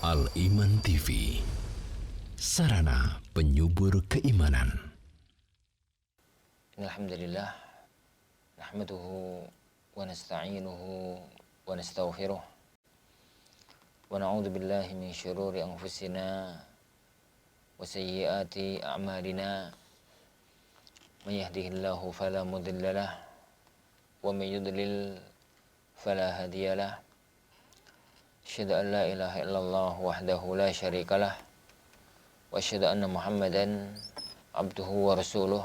Al-Iman TV, sarana penyubur keimanan. Alhamdulillah, nahmaduhu wa nasta'inuhu wa nastaghfiruh wa na'udzu billahi min syururi anfusina wa sayyiati a'malina. May yahdihillahu fala mudhillalah wa may yudlil fala hadiyalah. Asyhadu an la ilaha illallah wahdahu la syarikalah wa asyhadu anna Muhammadan abduhu wa rasuluh.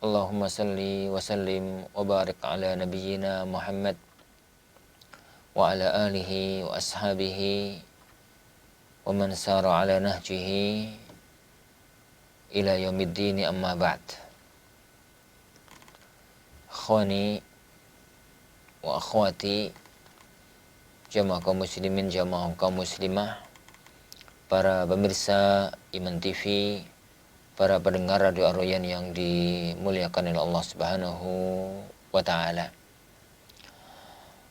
Allahumma salli wa sallim wa barik ala nabiyyina Muhammad wa ala alihi wa ashabihi wa man sara ala nahjihi ila yaumiddin, amma ba'd. Akhwani wa akhwati, jamaah kaum muslimin, jamaah kaum muslimah, para pemirsa Iman TV, para pendengar Radio Ar-Royan yang dimuliakan oleh Allah Subhanahu wa taala.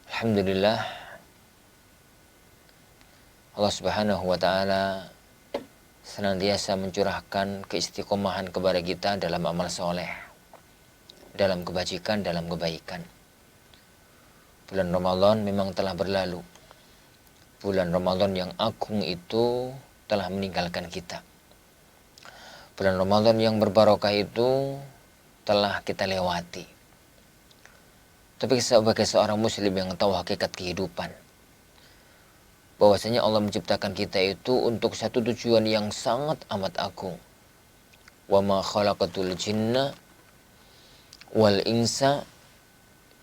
Alhamdulillah, Allah Subhanahu wa taala senantiasa mencurahkan keistiqomahan kepada kita dalam amal soleh, dalam kebajikan, dalam kebaikan. Bulan Ramadan memang telah berlalu. Bulan Ramadan yang agung itu telah meninggalkan kita. Bulan Ramadan yang berbarokah itu telah kita lewati. Tapi sebagai seorang muslim yang tahu hakikat kehidupan, bahwasanya Allah menciptakan kita itu untuk satu tujuan yang sangat amat agung. Wa ma khalaqatul jinna wal insa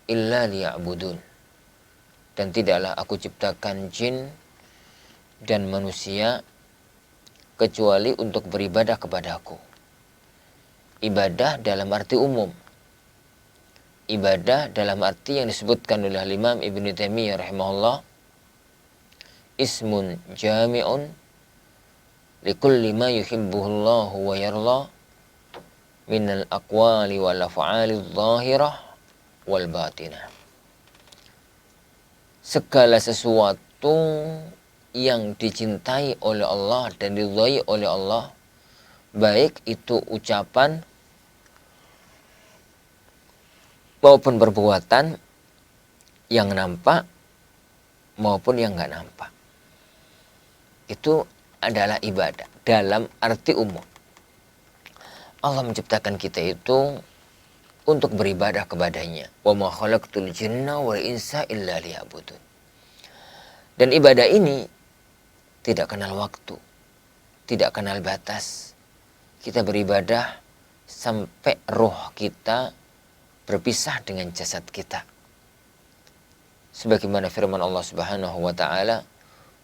illa liya'budun. Dan tidaklah aku ciptakan jin dan manusia kecuali untuk beribadah kepada aku. Ibadah dalam arti umum. Ibadah dalam arti yang disebutkan oleh Imam Ibnu Taimiyah rahimahullah, ismun jami'un likulli ma yuhibbuhullahu wa yarla minal aqwali wal af'ali adh-dhahirah wal batinah. Segala sesuatu yang dicintai oleh Allah dan diridhai oleh Allah, baik itu ucapan maupun perbuatan yang nampak maupun yang nggak nampak, itu adalah ibadah dalam arti umum. Allah menciptakan kita itu untuk beribadah kepadanya. Wa ma khalaqtul jinna wal insa illa liya'budun. Dan ibadah ini tidak kenal waktu, tidak kenal batas. Kita beribadah sampai roh kita berpisah dengan jasad kita. Sebagaimana firman Allah Subhanahu wa taala,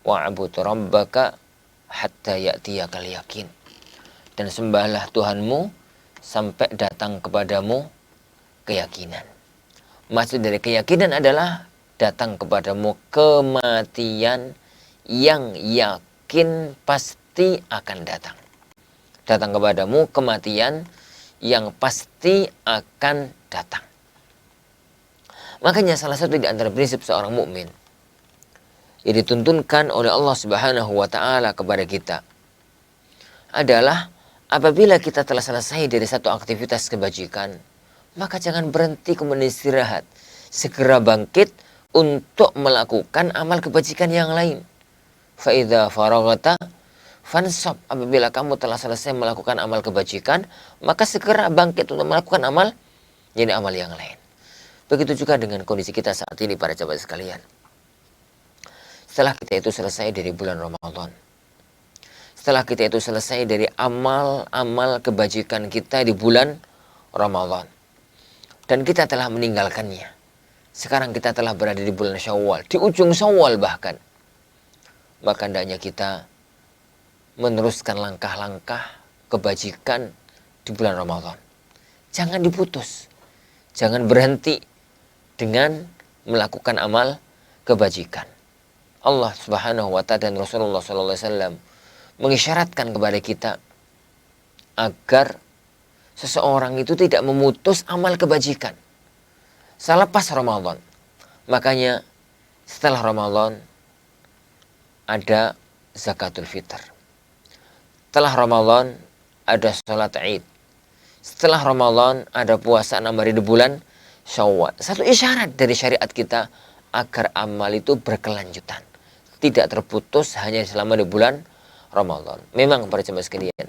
wa'bud rabbaka hatta ya'tiyakal yakin. Dan sembahlah Tuhanmu sampai datang kepadamu keyakinan. Maksud dari keyakinan adalah datang kepadamu kematian yang yakin pasti akan datang. Datang kepadamu kematian yang pasti akan datang. Makanya salah satu di antara prinsip seorang mukmin yang dituntunkan oleh Allah Subhanahu wa taala kepada kita adalah apabila kita telah selesai dari satu aktivitas kebajikan, maka jangan berhenti kemudian istirahat. Segera bangkit untuk melakukan amal kebajikan yang lain. Fa idza faraghta fansab. Apabila kamu telah selesai melakukan amal kebajikan, maka segera bangkit untuk melakukan amal yang lain. Begitu juga dengan kondisi kita saat ini para sahabat sekalian. Setelah kita itu selesai dari bulan Ramadan, setelah kita itu selesai dari amal-amal kebajikan kita di bulan Ramadan, dan kita telah meninggalkannya. Sekarang kita telah berada di bulan Syawal, di ujung Syawal bahkan. Maka hendaknya kita meneruskan langkah-langkah kebajikan di bulan Ramadan. Jangan diputus. Jangan berhenti dengan melakukan amal kebajikan. Allah Subhanahu wa taala dan Rasulullah sallallahu alaihi wasallam mengisyaratkan kepada kita agar seseorang itu tidak memutus amal kebajikan selepas Ramadan. Makanya setelah Ramadan ada zakatul fitr. Setelah Ramadan ada sholat Id. Setelah Ramadan ada puasa 6 hari di bulan Syawal. Satu isyarat dari syariat kita agar amal itu berkelanjutan, tidak terputus hanya selama di bulan Ramadan. Memang para jemaah sekalian,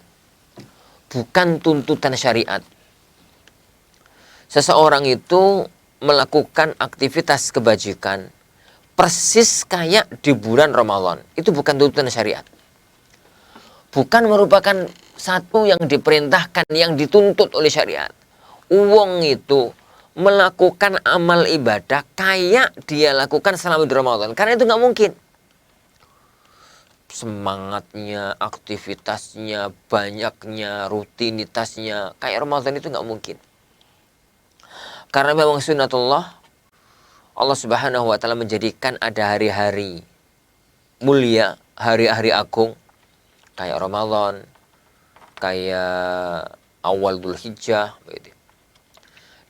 bukan tuntutan syariat seseorang itu melakukan aktivitas kebajikan persis kayak di bulan Ramadan. Itu bukan tuntutan syariat. Bukan merupakan satu yang diperintahkan, yang dituntut oleh syariat. Uang itu melakukan amal ibadah kayak dia lakukan selama di Ramadan. Karena itu nggak mungkin. Semangatnya, aktivitasnya, banyaknya, rutinitasnya kayak Ramadan itu nggak mungkin. Karena memang sunnatullah, Allah Subhanahu wa Ta'ala menjadikan ada hari-hari mulia, hari-hari agung kayak Ramadan, kayak awal Dzulhijjah gitu.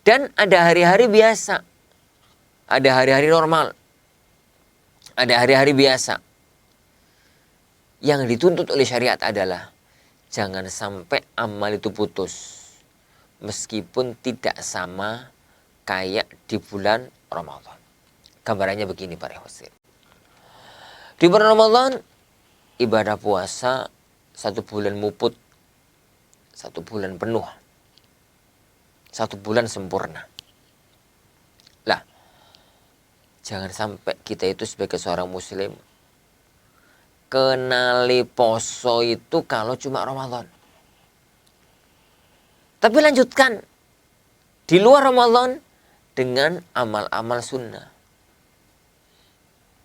Dan ada hari-hari biasa, ada hari-hari normal, ada hari-hari biasa. Yang dituntut oleh syariat adalah jangan sampai amal itu putus, meskipun tidak sama kayak di bulan Ramadan. Gambarannya begini para ikhwan. Di bulan Ramadan ibadah puasa 1 bulan muput, 1 bulan penuh, 1 bulan sempurna. Lah, jangan sampai kita itu sebagai seorang muslim kenali poso itu kalau cuma Ramadan. Tapi lanjutkan di luar Ramadan dengan amal-amal sunnah.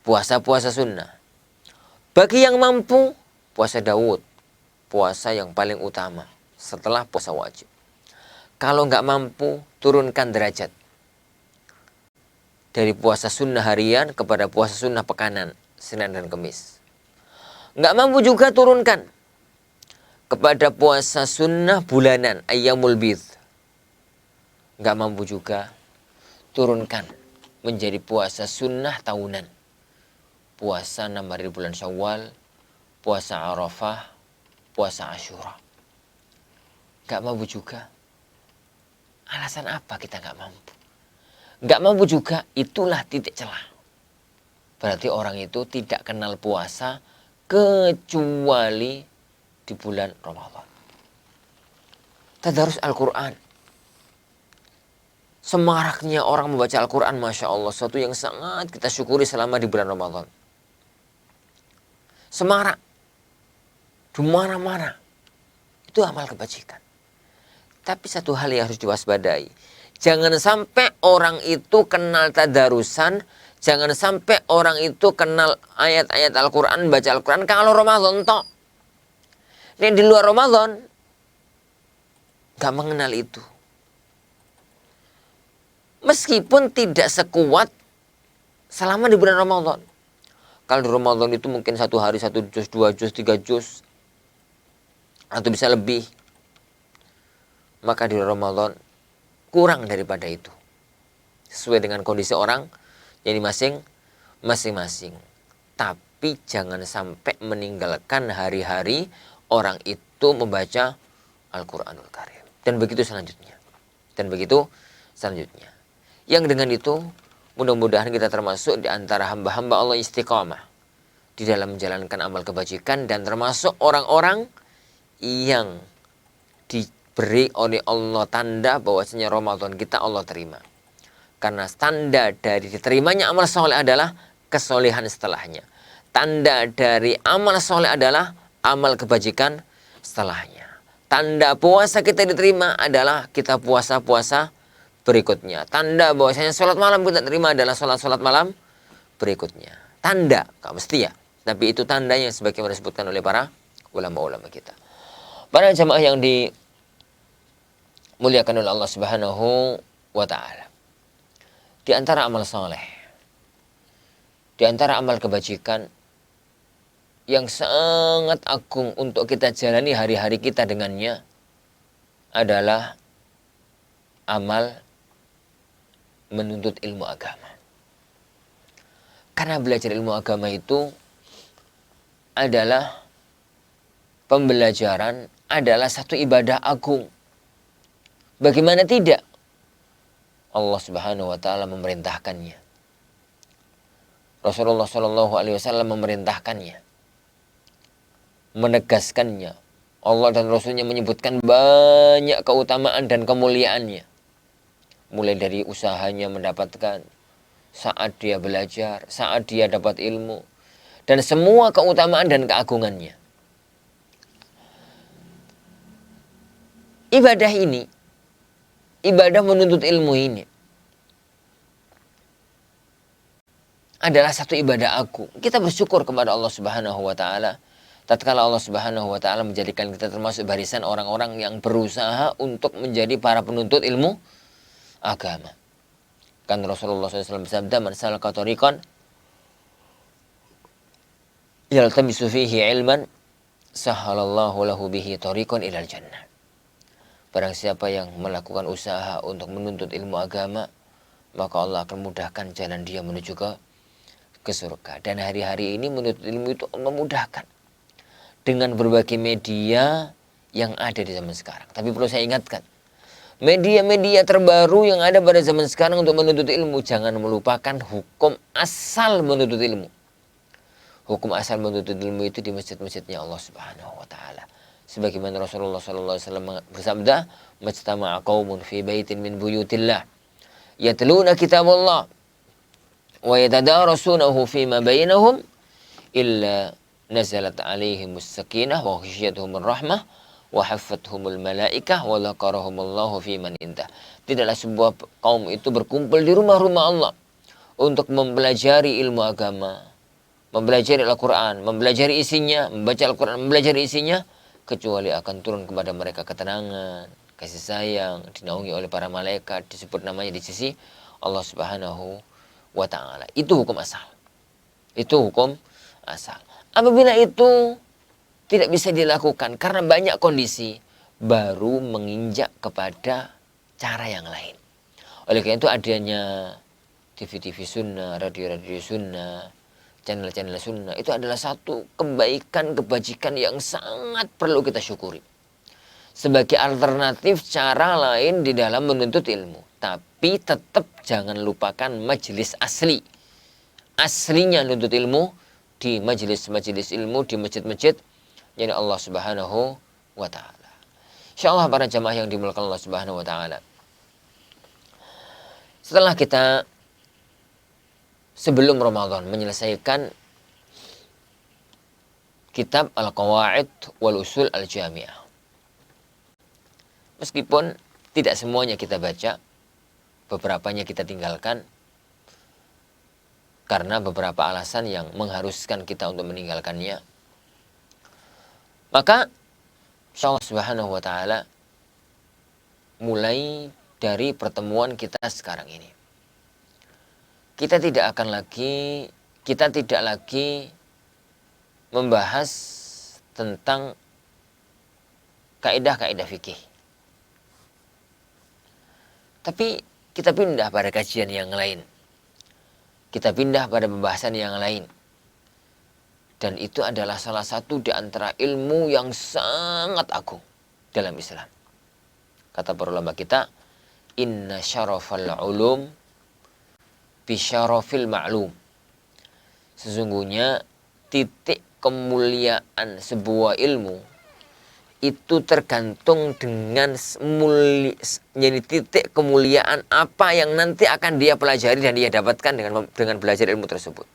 Puasa-puasa sunnah. Bagi yang mampu, puasa Daud. Puasa yang paling utama setelah puasa wajib. Kalau nggak mampu, turunkan derajat. Dari puasa sunnah harian kepada puasa sunnah pekanan, Senin dan Kamis. Nggak mampu juga turunkan kepada puasa sunnah bulanan, ayyamul bidh. Nggak mampu juga turunkan menjadi puasa sunnah tahunan. Puasa 6 hari bulan Syawal, puasa Arafah, puasa Asyura. Nggak mampu juga. Alasan apa kita nggak mampu? Nggak mampu juga, itulah titik celah. Berarti orang itu tidak kenal puasa kecuali di bulan Ramadan. Tadarus Al-Quran. Semaraknya orang membaca Al-Quran, Masya Allah. Sesuatu yang sangat kita syukuri selama di bulan Ramadan. Semarak. Di mana-mana. Itu amal kebajikan. Tapi satu hal yang harus diwaspadai. Jangan sampai orang itu kenal tadarusan. Jangan sampai orang itu kenal ayat-ayat Al-Quran, baca Al-Quran kalau Ramadan toh. Dan di luar Ramadan gak mengenal itu. Meskipun tidak sekuat selama di bulan Ramadan. Kalau di Ramadan itu mungkin 1 hari 1 juz, 2 juz, 3 juz. Atau bisa lebih. Maka di Ramadan kurang daripada itu. Sesuai dengan kondisi orang. Jadi masing-masing. Tapi jangan sampai meninggalkan hari-hari orang itu membaca Al-Quranul Karim. Dan begitu selanjutnya. Yang dengan itu mudah-mudahan kita termasuk di antara hamba-hamba Allah istiqamah di dalam menjalankan amal kebajikan. Dan termasuk orang-orang yang diberi oleh Allah tanda bahwasanya Ramadan kita Allah terima. Karena tanda dari diterimanya amal soleh adalah kesolehan setelahnya. Tanda dari amal soleh adalah amal kebajikan setelahnya. Tanda puasa kita diterima adalah kita puasa-puasa berikutnya. Tanda bahwasanya sholat malam kita terima adalah sholat-sholat malam berikutnya. Tanda, gak mesti ya. Tapi itu tandanya sebagaimana disebutkan oleh para ulama-ulama kita. Para jamaah yang dimuliakan oleh Allah Subhanahu wa Ta'ala. Di antara amal soleh, di antara amal kebajikan yang sangat agung untuk kita jalani hari-hari kita dengannya adalah amal menuntut ilmu agama. Karena belajar ilmu agama itu adalah pembelajaran adalah satu ibadah agung. Bagaimana tidak? Allah Subhanahu wa taala memerintahkannya. Rasulullah Shallallahu alaihi wasallam memerintahkannya, menegaskannya. Allah dan Rasulnya menyebutkan banyak keutamaan dan kemuliaannya. Mulai dari usahanya mendapatkan, saat dia belajar, saat dia dapat ilmu, dan semua keutamaan dan keagungannya. Ibadah ini, ibadah menuntut ilmu ini adalah satu ibadah agung. Kita bersyukur kepada Allah Subhanahu wa taala tatkala Allah Subhanahu wa taala menjadikan kita termasuk barisan orang-orang yang berusaha untuk menjadi para penuntut ilmu agama. Kan Rasulullah SAW bersabda, "Man salaka thariqan yaltamisu fihi ilman, sahhalallahu lahu bihi thariqan ilal jannah." Barang siapa yang melakukan usaha untuk menuntut ilmu agama, maka Allah akan mudahkan jalan dia menuju ke surga. Dan hari-hari ini menuntut ilmu itu Allah mudahkan dengan berbagai media yang ada di zaman sekarang. Tapi perlu saya ingatkan, media-media terbaru yang ada pada zaman sekarang untuk menuntut ilmu, jangan melupakan hukum asal menuntut ilmu. Hukum asal menuntut ilmu itu di masjid-masjidnya Allah Subhanahu wa taala. Sebagaimana Rasulullah sallallahu alaihi wasallam bersabda, "Majtama'a qaumun fi baitin min buyutillah yatluna kitaballah wa yatadarasunahu fima bainahum illa nazalat alaihimus sakinah wa ghasyiyatuhumur rahmah wa haffathumul malaikah wa dzakarahumullahu fi man indah." Tidaklah sebuah kaum itu berkumpul di rumah-rumah Allah untuk mempelajari ilmu agama, mempelajari Al-Quran, mempelajari isinya, membaca Al-Quran, mempelajari isinya, kecuali akan turun kepada mereka ketenangan, kasih sayang, dinaungi oleh para malaikat, disebut namanya di sisi Allah Subhanahu wa taala. Itu hukum asal. Itu hukum asal. Apabila itu tidak bisa dilakukan karena banyak kondisi, baru menginjak kepada cara yang lain. Oleh karena itu adanya TV-TV sunnah, radio-radio sunnah, channel-channel sunnah, itu adalah satu kebaikan, kebajikan yang sangat perlu kita syukuri. Sebagai alternatif cara lain di dalam menuntut ilmu. Tapi tetap jangan lupakan majelis asli. Aslinya menuntut ilmu di majelis-majelis ilmu, di masjid-masjid yang Allah Subhanahu wa ta'ala. InsyaAllah para jamaah yang dimuliakan Allah Subhanahu wa ta'ala, setelah kita sebelum Ramadan menyelesaikan kitab Al-Qawaid wal Usul Al-Jami'ah, meskipun tidak semuanya kita baca, beberapanya kita tinggalkan karena beberapa alasan yang mengharuskan kita untuk meninggalkannya, maka Allah Subhanahu wa ta'ala mulai dari pertemuan kita sekarang ini, kita tidak lagi membahas tentang kaidah-kaidah fikih. Tapi kita pindah pada kajian yang lain. Kita pindah pada pembahasan yang lain. Dan itu adalah salah satu di antara ilmu yang sangat agung dalam Islam. Kata para ulama kita, "Inna syarafal ulum bisyarafil ma'lum." Sesungguhnya titik kemuliaan sebuah ilmu itu tergantung dengan jadi titik kemuliaan apa yang nanti akan dia pelajari dan dia dapatkan dengan belajar ilmu tersebut.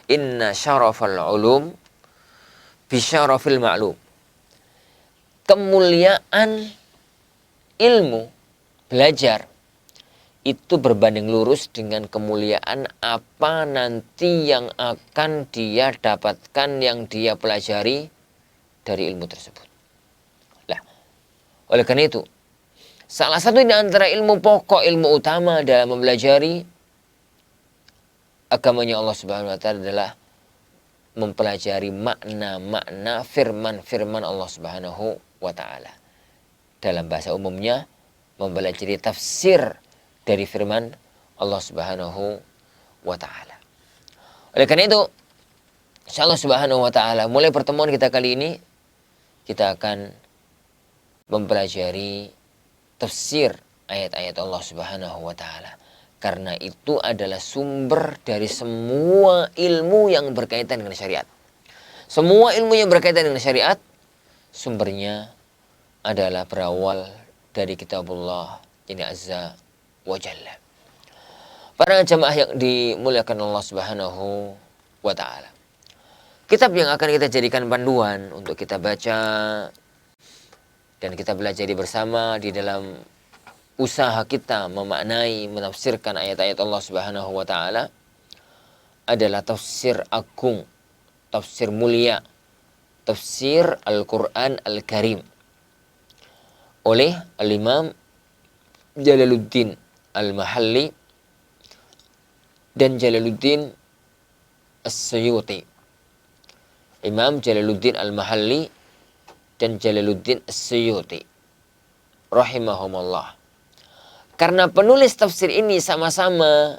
Inna syarafal ulum bisyarafil ma'lum. Kemuliaan ilmu belajar itu berbanding lurus dengan kemuliaan apa nanti yang akan dia dapatkan, yang dia pelajari dari ilmu tersebut. Nah, oleh karena itu, salah satu di antara ilmu pokok, ilmu utama dalam mempelajari agamanya Allah Subhanahu wa taala adalah mempelajari makna-makna firman-firman Allah Subhanahu wa taala. Dalam bahasa umumnya, mempelajari tafsir dari firman Allah Subhanahu wa ta'ala. Oleh karena itu, Insyaallah Subhanahu wa taala mulai pertemuan kita kali ini kita akan mempelajari tafsir ayat-ayat Allah Subhanahu wa taala. Karena itu adalah sumber dari semua ilmu yang berkaitan dengan syariat. Semua ilmu yang berkaitan dengan syariat sumbernya adalah berawal dari kitabullah ini azza wa jalla. Para jamaah yang dimuliakan Allah Subhanahu wa taala. Kitab yang akan kita jadikan panduan untuk kita baca dan kita belajar bersama di dalam usaha kita memaknai, menafsirkan ayat-ayat Allah Subhanahu wa taala adalah tafsir agung, tafsir mulia, tafsir Al-Quran Al-Karim oleh Al-Imam Jalaluddin Al-Mahalli dan Jalaluddin As-Suyuti. Imam Jalaluddin Al-Mahalli dan Jalaluddin As-Suyuti rahimahumullah. Karena penulis tafsir ini sama-sama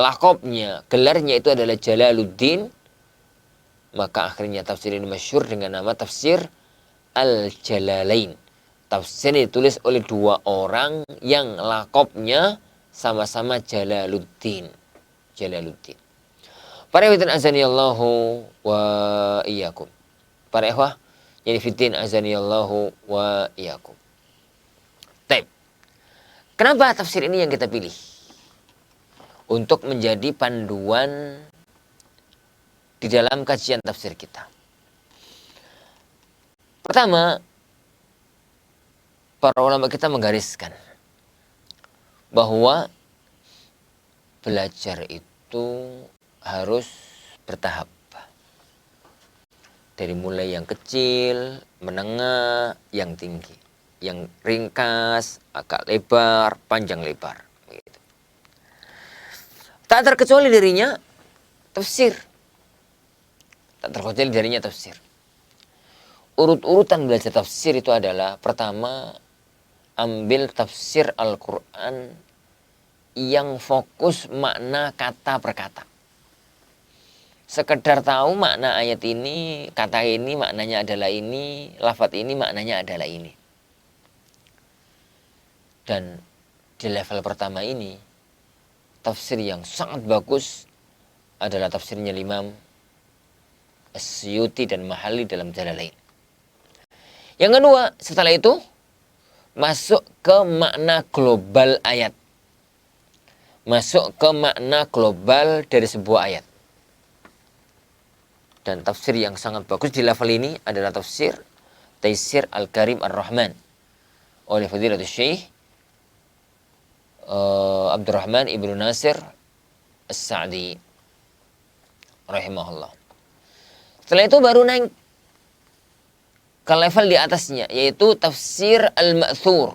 lakopnya, gelarnya itu adalah Jalaluddin, maka akhirnya tafsir ini masyhur dengan nama tafsir Al-Jalalain. Tafsir ini ditulis oleh dua orang yang lakopnya sama-sama Jalaluddin. Jalaluddin. Para ikhwan azanillahu wa iyyakum. Para ikhwah yani fiddin azanillahu wa iyyakum. Baik. Kenapa tafsir ini yang kita pilih? Untuk menjadi panduan di dalam kajian tafsir kita. Pertama, para ulama kita menggariskan bahwa belajar itu harus bertahap. Dari mulai yang kecil, menengah, yang tinggi. Yang ringkas, agak lebar, panjang lebar. Gitu. Tak terkecuali darinya tafsir. Tak terkecuali darinya tafsir. Urut-urutan belajar tafsir itu adalah pertama, ambil tafsir Al-Quran yang fokus makna kata per kata. Sekedar tahu makna ayat ini, kata ini maknanya adalah ini, lafadz ini maknanya adalah ini. Dan di level pertama ini, tafsir yang sangat bagus adalah tafsirnya Imam As-Suyuti dan Mahalli dalam Jalalain. Yang kedua, setelah itu, masuk ke makna global ayat. Masuk ke makna global dari sebuah ayat. Dan tafsir yang sangat bagus di level ini adalah tafsir Taisir Al-Karim Ar-Rahman oleh Fadilatul Syekh Abdurrahman Ibnu Nasir As-Sa'di rahimahullah. Setelah itu baru naik ke level di atasnya, yaitu tafsir Al-Ma'thur.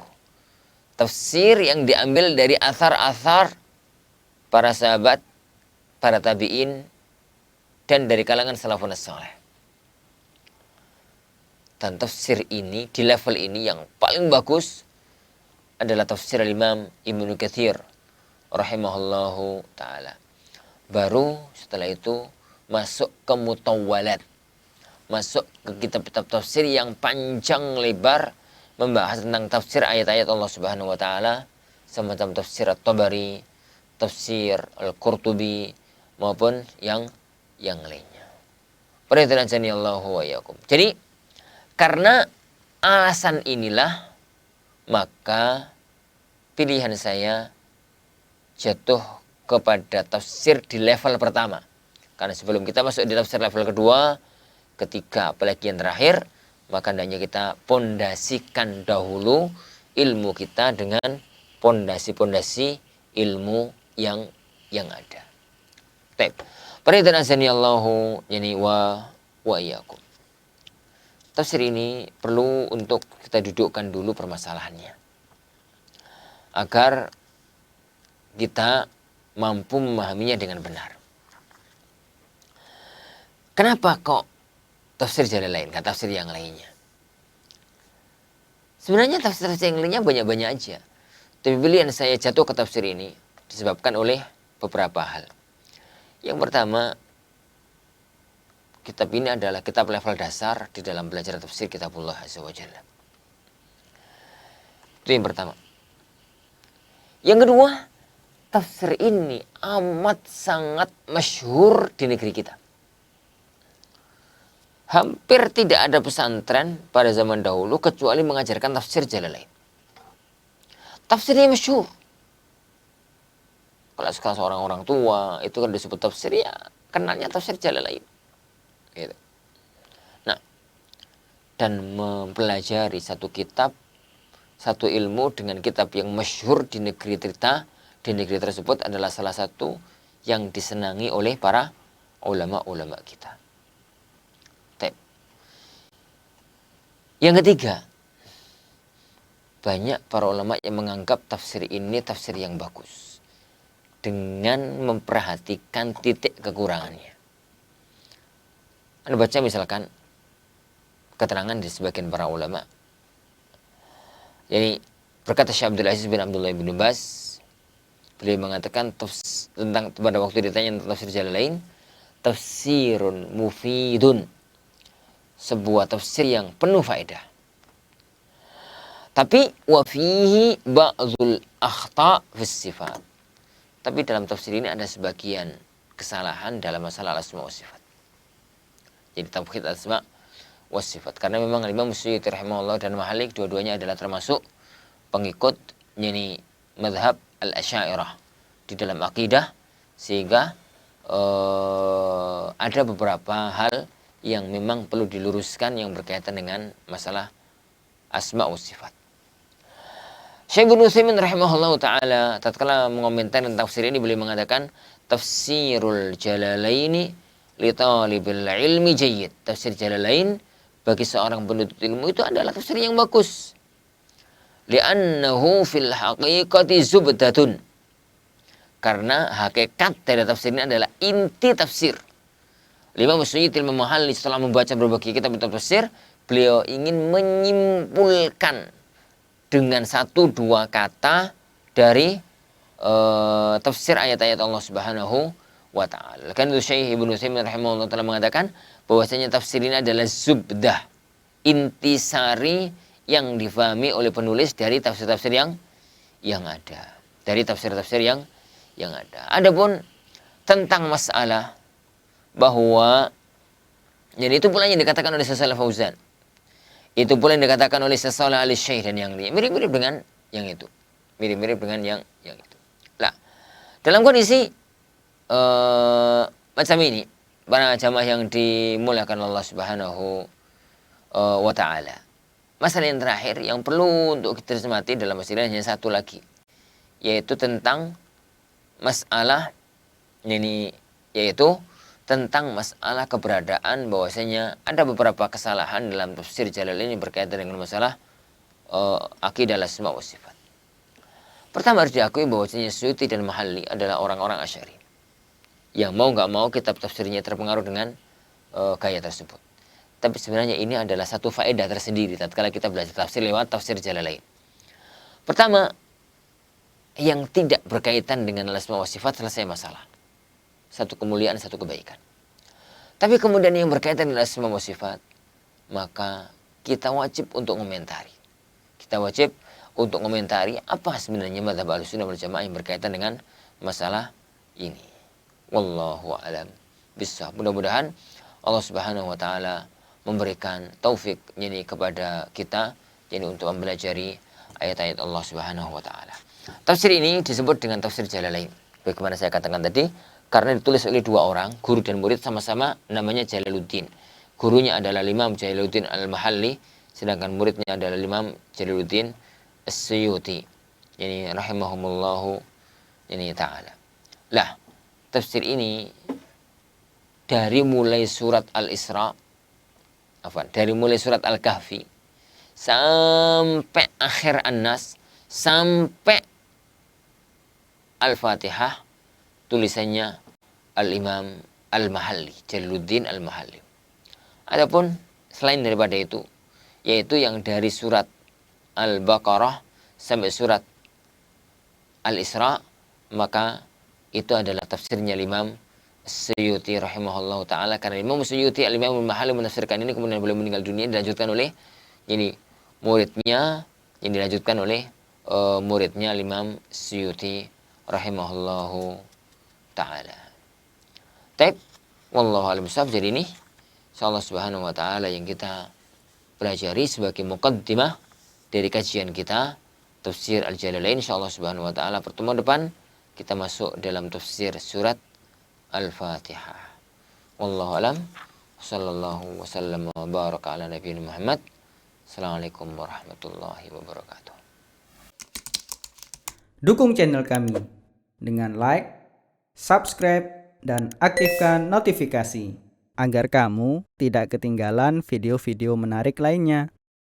Tafsir yang diambil dari athar-athar para sahabat, para tabi'in, dan dari kalangan salafun saleh. Dan tafsir ini, di level ini yang paling bagus adalah tafsir Imam Ibnu Katsir rahimahullahu ta'ala. Baru setelah itu masuk ke mutawwalat. Masuk ke kitab-kitab tafsir yang panjang lebar, membahas tentang tafsir ayat-ayat Allah Subhanahu wa taala, semacam tafsir At-Tabari, tafsir Al-Qurtubi, maupun yang lainnya. Perhatian Allahu wa iyyakum. Jadi karena alasan inilah maka pilihan saya jatuh kepada tafsir di level pertama. Karena sebelum kita masuk di tafsir level kedua, ketiga, apalagi yang terakhir, maka hendaknya kita pondasikan dahulu ilmu kita dengan pondasi-pondasi ilmu yang ada. Baik. Perhatian Allahu yani wa iyyakum. Tafsir ini perlu untuk kita dudukkan dulu permasalahannya. Agar kita mampu memahaminya dengan benar. Kenapa kok tafsir Jalalain, nggak tafsir yang lainnya? Sebenarnya tafsir yang lainnya banyak-banyak aja. Tapi pilihan saya jatuh ke tafsir ini disebabkan oleh beberapa hal. Yang pertama, kitab ini adalah kitab level dasar di dalam belajar tafsir kitabullah azza wa jalla. Itu yang pertama. Yang kedua, tafsir ini amat sangat masyhur di negeri kita. Hampir tidak ada pesantren pada zaman dahulu kecuali mengajarkan tafsir Jalalain. Tafsirnya masyhur. Kalau sekarang seorang orang tua itu kan disebut tafsir, ya kenalnya tafsir Jalalain. Gitu. Nah, dan mempelajari satu kitab, satu ilmu dengan kitab yang masyhur di negeri kita, di negeri tersebut adalah salah satu yang disenangi oleh para ulama-ulama kita. Yang ketiga, banyak para ulama yang menganggap tafsir ini tafsir yang bagus dengan memperhatikan titik kekurangannya. Anda baca misalkan keterangan di sebagian para ulama. Jadi berkata Syekh Abdul Aziz bin Abdullah bin Baz, beliau mengatakan tentang pada waktu ditanya tentang tafsir Jalalain, tafsirun mufidun, sebuah tafsir yang penuh faedah. Tapi wa fihi ba'dzul akhta' fis sifat. Tapi dalam tafsir ini ada sebagian kesalahan dalam masalah asma wa sifat. Jadi tauhid asma wa sifat. Karena memang Imam Suyuti rahimahullah dan Mahalik dua-duanya adalah termasuk pengikut yakni mazhab al-Asy'ariyah di dalam akidah, sehingga ada beberapa hal yang memang perlu diluruskan yang berkaitan dengan masalah asma wa sifat. Syekh Ibnu Utsaimin rahimahullah taala tatkala mengomentari tentang tafsir ini, beliau mengatakan tafsirul jalalaini li talibil ilmi jayyid. Tafsir Jalalain bagi seorang penuntut ilmu itu adalah tafsir yang bagus. Li'annahu fil haqiqati zubdatun. Karena hakikat dari tafsir ini adalah inti tafsir. Imam Suyuti Al-Mahalli setelah membaca berbagai kitab tafsir, beliau ingin menyimpulkan dengan satu dua kata dari tafsir ayat-ayat Allah Subhanahu wa taala. Kan itu Syekh Ibnu Utsaimin rahimahullah telah mengatakan bahwasanya tafsir ini adalah zubdah, intisari yang difahami oleh penulis dari tafsir-tafsir yang ada. Dari tafsir-tafsir yang ada. Adapun tentang masalah bahwa jadi itu pula yang dikatakan oleh Syekh Fauzan, itu pula yang dikatakan oleh Syekh Shalih Al-Syekh dan yang lain, mirip-mirip dengan yang itu, mirip-mirip dengan yang itu. Nah, dalam kondisi macam ini, para jamaah yang dimuliakan Allah Subhanahu wa taala, masalah yang terakhir yang perlu untuk kita cermati dalam masalah hanya satu lagi, yaitu tentang masalah ini, yaitu tentang masalah keberadaan bahwasanya ada beberapa kesalahan dalam tafsir Jalalain ini berkaitan dengan masalah akidah asma wa sifat. Pertama harus diakui bahwasanya Suyuti dan Mahalli adalah orang-orang Asy'ari yang mau nggak mau kitab tafsirnya terpengaruh dengan gaya tersebut. Tapi sebenarnya ini adalah satu faedah tersendiri tatkala kita belajar tafsir lewat tafsir Jalalain. Pertama, yang tidak berkaitan dengan asma wa sifat selesai masalah. Satu kemuliaan, satu kebaikan. Tapi kemudian yang berkaitan dengan asma wa sifat, maka kita wajib untuk komentari. Kita wajib untuk komentari apa sebenarnya mazhab Ahlussunnah wal Jamaah yang berkaitan dengan masalah ini. Wallahu a'lam bishawab. Mudah-mudahan Allah Subhanahu wa taala memberikan taufik ini kepada kita jadi untuk mempelajari ayat-ayat Allah Subhanahu wa taala. Tafsir ini disebut dengan tafsir Jalalain. Bagaimana saya katakan tadi, karena ditulis oleh dua orang, guru dan murid sama-sama namanya Jalaluddin. Gurunya adalah Imam Jalaluddin Al-Mahalli, sedangkan muridnya adalah Imam Jalaluddin As-Suyuti. Yani rahimahumullahu yani ta'ala. Lah, tafsir ini dari mulai surat Al-Isra, dari mulai surat Al-Kahfi sampai akhir An-Nas, sampai Al-Fatihah, tulisannya Al-Imam Al-Mahalli, Jalaluddin Al-Mahalli. Adapun selain daripada itu, yaitu yang dari surat Al-Baqarah sampai surat Al-Isra, maka itu adalah tafsirnya Imam Suyuti rahimahullah ta'ala. Karena Imam Suyuti al-Imam al-Mahalli menafsirkan ini, kemudian beliau meninggal dunia, dilanjutkan oleh ini muridnya, yang dilanjutkan oleh muridnya Imam Suyuti rahimahullahu ta'ala. Taib, wallahu a'lam bishawab. Jadi ini insyaallah subhanahu wa ta'ala yang kita pelajari sebagai muqaddimah dari kajian kita tafsir Al-Jalalain. Insyaallah subhanahu wa ta'ala pertemuan depan kita masuk dalam tafsir surat Al-Fatihah. Wallahu alam. Sallallahu wasallam wa baraka ala nabiyina Muhammad. Assalamualaikum warahmatullahi wabarakatuh. Dukung channel kami dengan like, subscribe, dan aktifkan notifikasi agar kamu tidak ketinggalan video-video menarik lainnya.